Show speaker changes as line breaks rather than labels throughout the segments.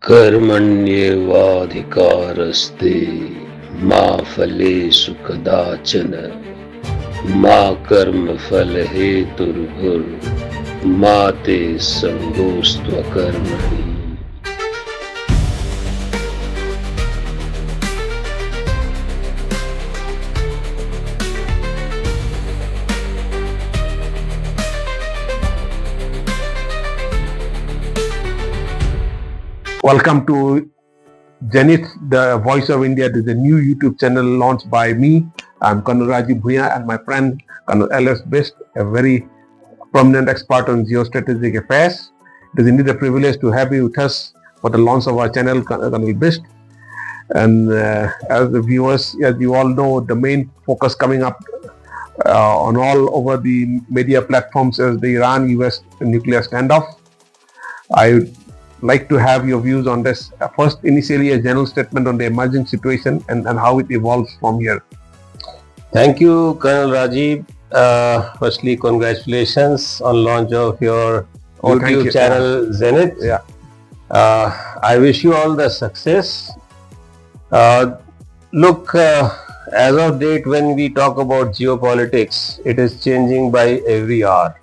कर्मण्येवाधिकारस्ते मा फलेषु कदाचन मा कर्मफलहेतुर्भुर्मा ते संगोऽस्त्वकर्मणि।
Welcome to Zenith, the Voice of India. This is a new YouTube channel launched by me. I'm WWIII and my friend Colonel L.S. Best, a very prominent expert on geostrategic affairs. It is indeed a privilege to have you with us for the launch of our channel, Colonel Best. And as the viewers, as you all know, the main focus coming up on all over the media platforms is the Iran US nuclear standoff. I would like to have your views on this. First, initially, a general statement on the emerging situation and how it evolves from here.
Thank you, Colonel Rajiv. Firstly, congratulations on launch of your YouTube channel, Zenith.
Yeah.
I wish you all the success. Look, as of date, when we talk about geopolitics, it is changing by every hour.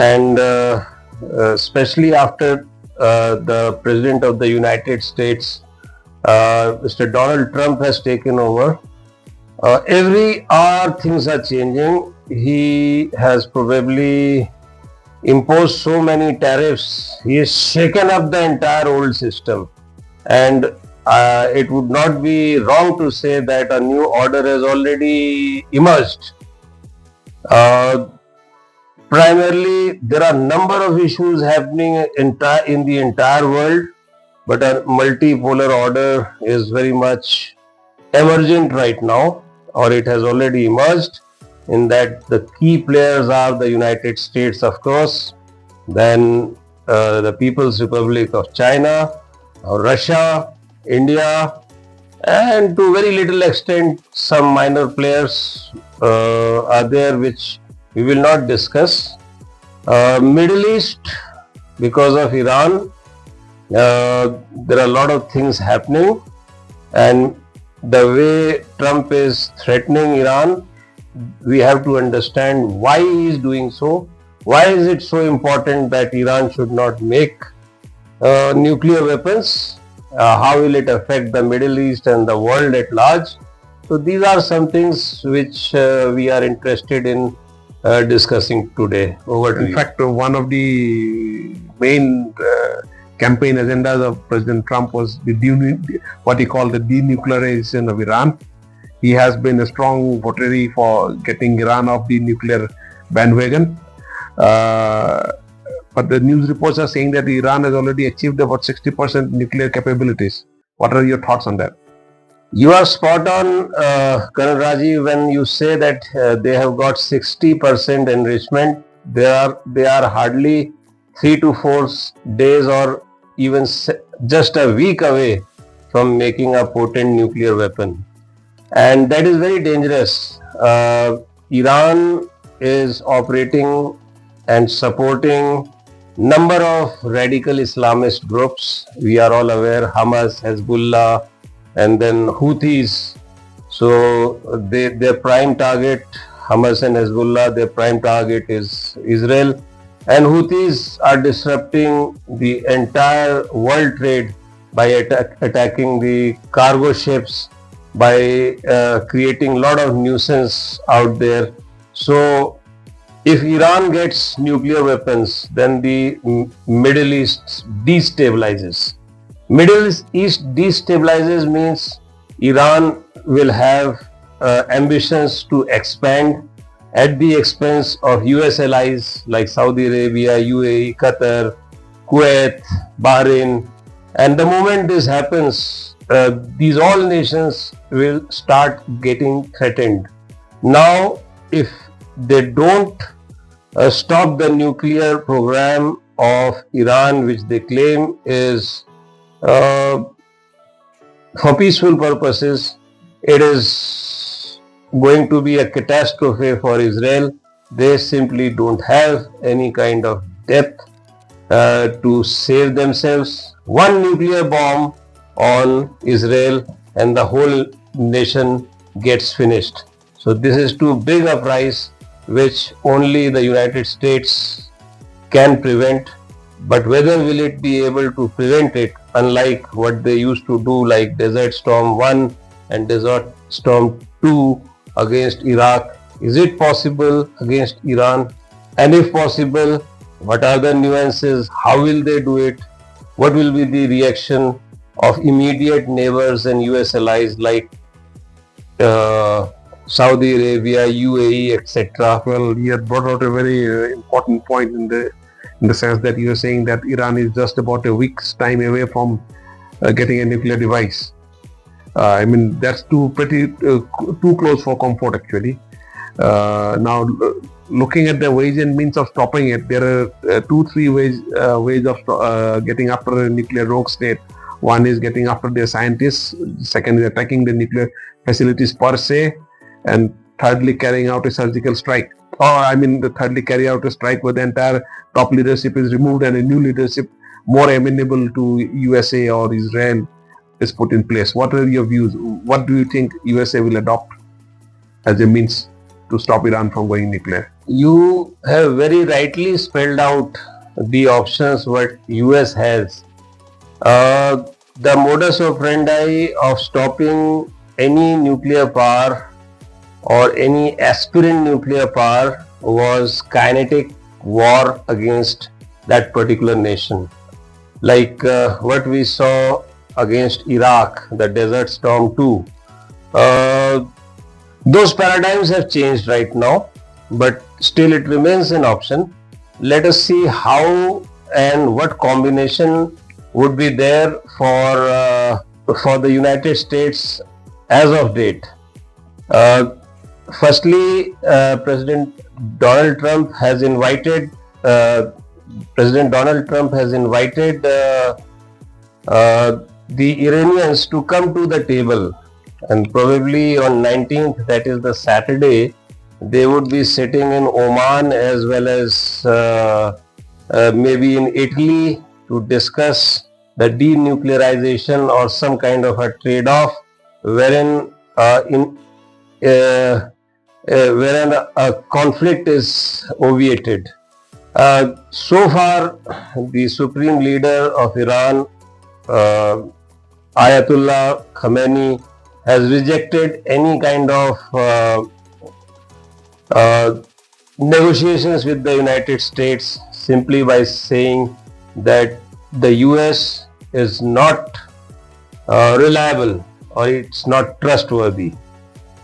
And especially after the President of the United States, Mr. Donald Trump, has taken over. Every hour things are changing. He has probably imposed so many tariffs. He has shaken up the entire old system. And it would not be wrong to say that a new order has already emerged. Primarily, there are a number of issues happening in the entire world, but a multipolar order is very much emergent right now, or it has already emerged, in that the key players are the United States, of course, then the People's Republic of China, Russia, India, and to very little extent some minor players are there which we will not discuss. Middle East, because of Iran, there are a lot of things happening, and the way Trump is threatening Iran, we have to understand why he is doing so. Why is it so important that Iran should not make nuclear weapons? How will it affect the Middle East and the world at large? So these are some things which we are interested in discussing today. Over to you.
In fact, one of the main campaign agendas of President Trump was what he called the denuclearization of Iran. He has been a strong votary for getting Iran off the nuclear bandwagon. But the news reports are saying that Iran has already achieved about 60% nuclear capabilities. What are your thoughts on that?
You are spot on, Colonel Rajiv, when you say that they have got 60% enrichment. They are hardly 3 to 4 days or even just a week away from making a potent nuclear weapon. And that is very dangerous. Iran is operating and supporting number of radical Islamist groups. We are all aware, Hamas, Hezbollah, and then Houthis. So their prime target, Hamas and Hezbollah, their prime target is Israel. And Houthis are disrupting the entire world trade by attacking the cargo ships, by creating a lot of nuisance out there. So if Iran gets nuclear weapons, then the Middle East destabilizes. Middle East destabilizes means Iran will have ambitions to expand at the expense of US allies like Saudi Arabia, UAE, Qatar, Kuwait, Bahrain. And the moment this happens, these all nations will start getting threatened. Now, if they don't stop the nuclear program of Iran, which they claim is for peaceful purposes, it is going to be a catastrophe for Israel. They simply don't have any kind of depth to save themselves. one nuclear bomb on Israel and the whole nation gets finished. So this is too big a price which only the United States can prevent, but whether will it be able to prevent it, unlike what they used to do like Desert Storm 1 and Desert Storm 2 against Iraq? Is it possible against Iran? And if possible, what are the nuances? How will they do it? What will be the reaction of immediate neighbors and US allies like Saudi Arabia, UAE, etc.?
Well, you had brought out a very important point in the sense that you are saying that Iran is just about a week's time away from getting a nuclear device. I mean, that's too close for comfort, actually. Now, looking at the ways and means of stopping it, there are three ways of getting after a nuclear rogue state. One is getting after their scientists. Second is attacking the nuclear facilities per se, and thirdly, carrying out a surgical strike. Thirdly, carry out a strike where the entire top leadership is removed and a new leadership more amenable to USA or Israel is put in place. What are your views? What do you think USA will adopt as a means to stop Iran from going nuclear?
You have very rightly spelled out the options what US has. The modus operandi of stopping any nuclear power or any aspirant nuclear power was kinetic war against that particular nation. Like what we saw against Iraq, the Desert Storm 2. Those paradigms have changed right now, but still it remains an option. Let us see how and what combination would be there for the United States as of date. Firstly, President Donald Trump has invited the Iranians to come to the table, and probably on 19th, that is the Saturday, they would be sitting in Oman as well as maybe in Italy to discuss the denuclearization or some kind of a trade-off wherein a conflict is obviated. So far, the supreme leader of Iran, Ayatollah Khamenei, has rejected any kind of negotiations with the United States simply by saying that the US is not reliable or it's not trustworthy.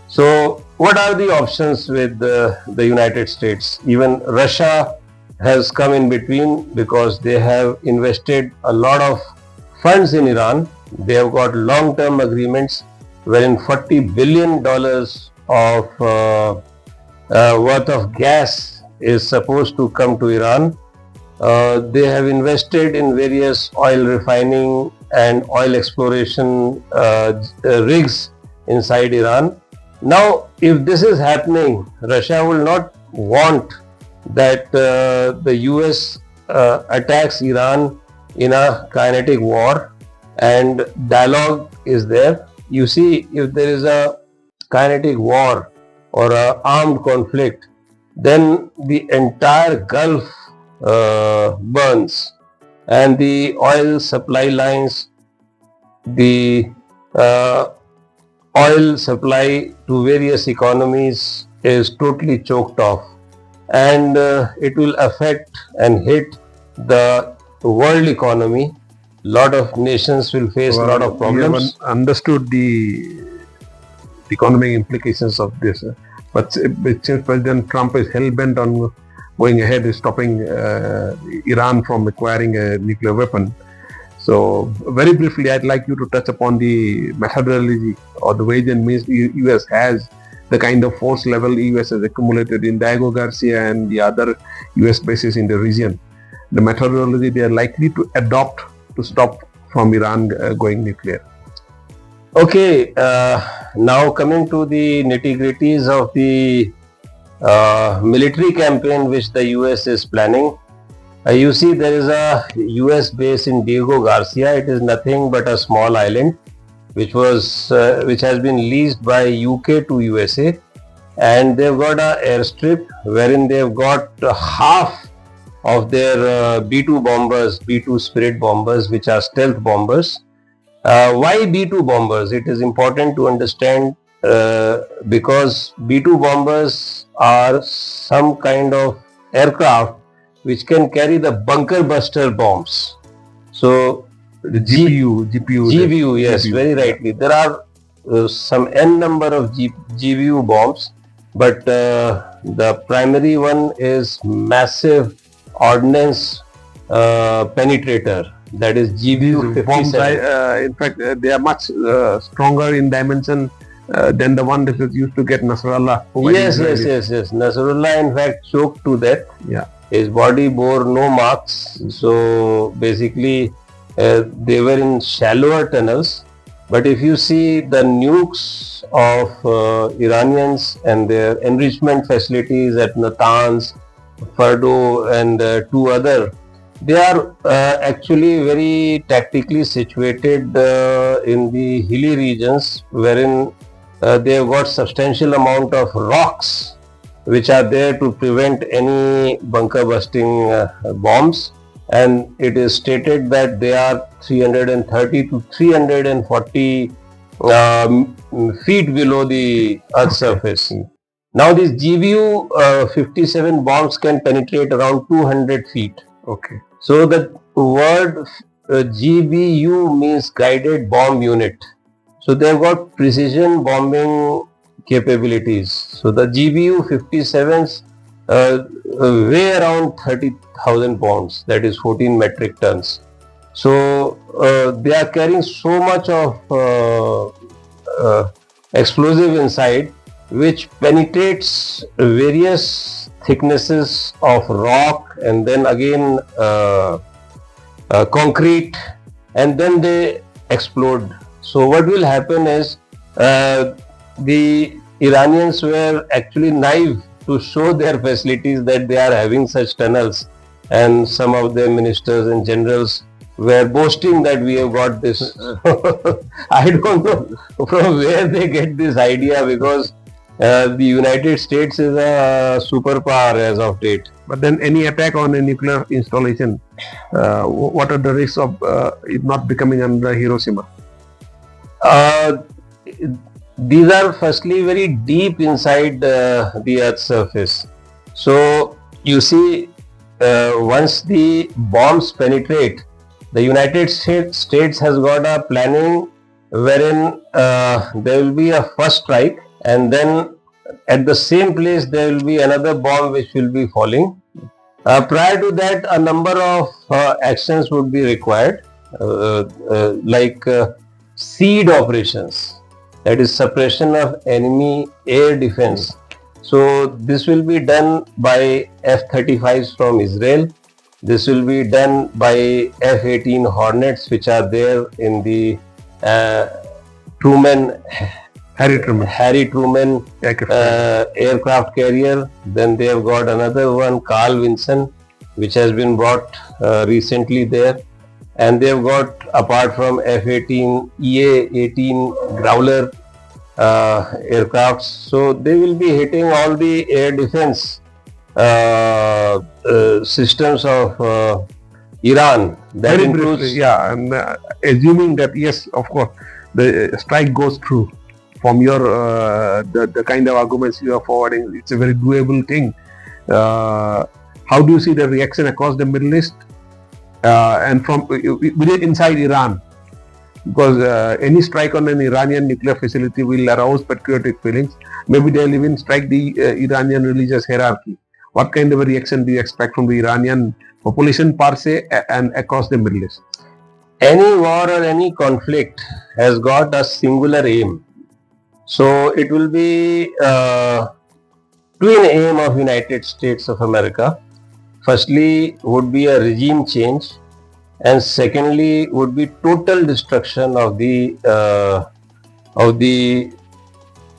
So what are the options with the United States? Even Russia has come in between because they have invested a lot of funds in Iran. They have got long-term agreements wherein $40 billion of worth of gas is supposed to come to Iran. They have invested in various oil refining and oil exploration rigs inside Iran. Now, if this is happening, Russia will not want that the US attacks Iran in a kinetic war, and dialogue is there. You see, if there is a kinetic war or an armed conflict, then the entire Gulf burns, and the oil supply lines, the oil supply to various economies is totally choked off, and it will affect and hit the world economy. Lot of nations will face a lot of problems.
We haven't understood the economic implications of this, but since President Trump is hell-bent on going ahead and stopping Iran from acquiring a nuclear weapon, so very briefly I'd like you to touch upon the methodology or the ways and means US has, the kind of force level US has accumulated in Diego Garcia and the other US bases in the region, the methodology they are likely to adopt to stop from Iran going nuclear.
Okay, now coming to the nitty-gritties of the military campaign which the US is planning. You see, there is a US base in Diego Garcia. It is nothing but a small island, which has been leased by UK to USA, and they've got a airstrip wherein they've got half of their B-2 bombers, B-2 Spirit bombers, which are stealth bombers. Why B-2 bombers? It is important to understand because B-2 bombers are some kind of aircraft which can carry the bunker buster bombs. So
The GPU.
GBU, yes,
GPU.
very rightly. There are some n number of GBU bombs, but the primary one is massive ordnance penetrator, that is GBU
These bombs,
57.
in fact, they are much stronger in dimension than the one that is used to get Nasrallah.
Yes. Nasrullah, in fact, choked to death.
Yeah.
His body bore no marks. So basically, they were in shallower tunnels. But if you see the nukes of Iranians and their enrichment facilities at Natanz, Fordo, and two other, they are actually very tactically situated in the hilly regions, wherein they have got substantial amount of rocks which are there to prevent any bunker busting bombs, and it is stated that they are 330 to 340 feet below the earth's surface. Now these GBU 57 bombs can penetrate around 200 feet.
Okay.
So the word GBU means guided bomb unit. So they have got precision bombing capabilities. So the GBU 57s weigh around 30,000 pounds, that is 14 metric tons. So they are carrying so much of explosive inside, which penetrates various thicknesses of rock and then again concrete, and then they explode. So what will happen is the Iranians were actually naive to show their facilities that they are having such tunnels, and some of their ministers and generals were boasting that we have got this. I don't know from where they get this idea, because the United States is a superpower as of date.
But then any attack on a nuclear installation, what are the risks of it not becoming another Hiroshima?
These are firstly very deep inside the Earth's surface. So you see, once the bombs penetrate, the United States has got a planning wherein there will be a first strike, and then at the same place there will be another bomb which will be falling. Prior to that, a number of actions would be required, like seed operations, that is suppression of enemy air defense. So this will be done by F-35s from Israel. This will be done by F-18 Hornets, which are there in the Harry Truman aircraft carrier. Then they have got another one, Carl Vinson, which has been brought recently there. And they have got, apart from F-18, EA-18 Growler aircrafts. So they will be hitting all the air defense systems of Iran. That
Very
includes,
briefly, yeah, and assuming that yes, of course, the strike goes through. From your the kind of arguments you are forwarding, it's a very doable thing. How do you see the reaction across the Middle East and from within inside Iran? Because any strike on an Iranian nuclear facility will arouse patriotic feelings. Maybe they'll even strike the Iranian religious hierarchy. What kind of a reaction do you expect from the Iranian population per se and across the Middle East?
Any war or any conflict has got a singular aim. So it will be twin aim of United States of America. Firstly would be a regime change, and secondly would be total destruction of the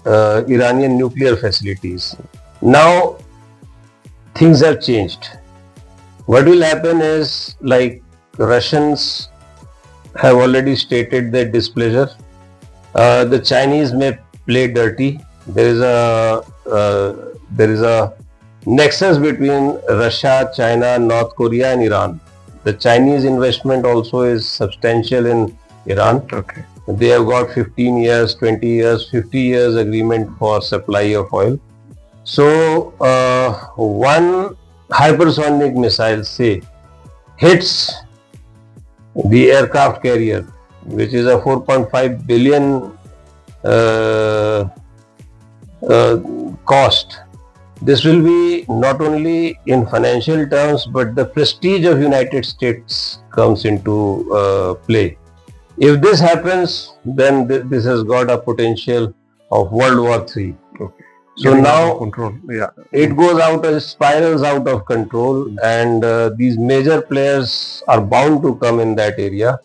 Iranian nuclear facilities. Now things have changed. What will happen is, like, Russians have already stated their displeasure. The Chinese may play dirty. There is a nexus between Russia, China, North Korea, and Iran. The Chinese investment also is substantial in Iran.
Okay.
They have got 15 years, 20 years, 50 years agreement for supply of oil. So one hypersonic missile, say, hits the aircraft carrier, which is a 4.5 billion cost. This will be not only in financial terms, but the prestige of United States comes into play. If this happens, then this has got a potential of World War III.
Okay.
So
Getting out
now
of control. Yeah.
it goes out, spirals out of control, and these major players are bound to come in that area.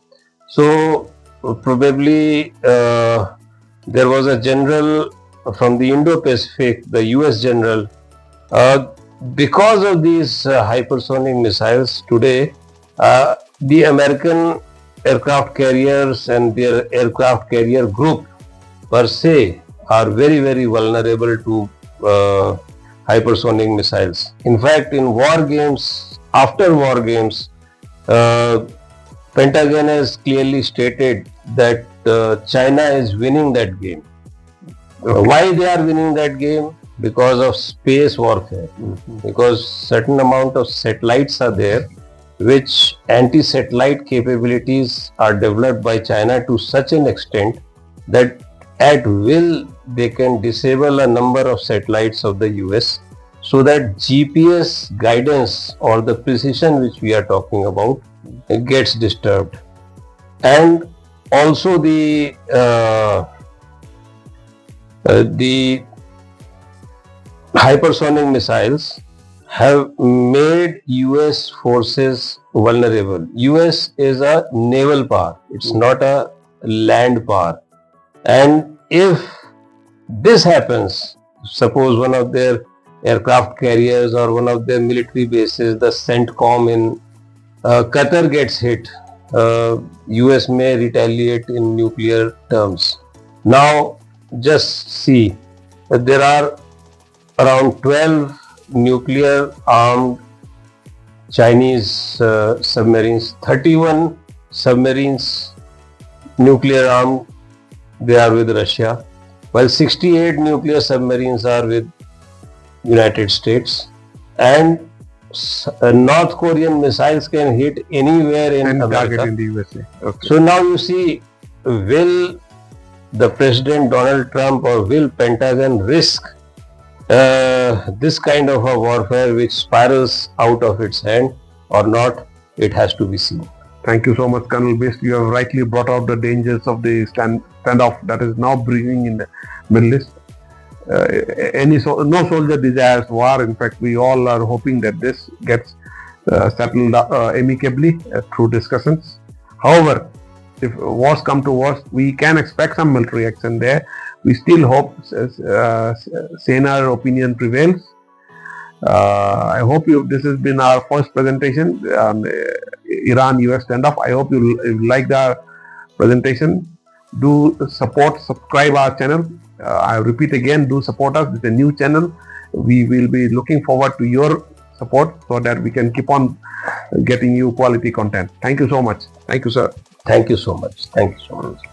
So probably there was a general from the Indo-Pacific, the US general, because of these hypersonic missiles today, the American aircraft carriers and their aircraft carrier group per se are very, very vulnerable to hypersonic missiles. In fact, in war games, after war games, Pentagon has clearly stated that China is winning that game. Why they are winning that game? Because of space warfare. Because certain amount of satellites are there, which anti-satellite capabilities are developed by China to such an extent that at will they can disable a number of satellites of the US, so that GPS guidance or the precision which we are talking about gets disturbed. And also the hypersonic missiles have made US forces vulnerable. US is a naval power, it's not a land power. And if this happens, suppose one of their aircraft carriers or one of their military bases, the CENTCOM in Qatar gets hit, US may retaliate in nuclear terms. Now just see that there are around 12 nuclear armed Chinese submarines, 31 submarines nuclear armed, they are with Russia, while 68 nuclear submarines are with United States, and North Korean missiles can hit anywhere in
And
America.
target in the USA. Okay.
So now you see, will the President Donald Trump or will Pentagon risk this kind of a warfare which spirals out of its hand or not? It has to be seen.
Thank you so much, Colonel Best. You have rightly brought out the dangers of the standoff that is now brewing in the Middle East. No soldier desires war. In fact, we all are hoping that this gets settled amicably through discussions. However, if wars come to wars, we can expect some military action there. We still hope saner opinion prevails. I hope this has been our first presentation on Iran-US standoff. I hope you liked our presentation. Do subscribe our channel. I repeat again, do support us. It's a new channel. We will be looking forward to your support so that we can keep on getting you quality content. Thank you so much. Thank you, sir.
Thank you so much. Thank you so much.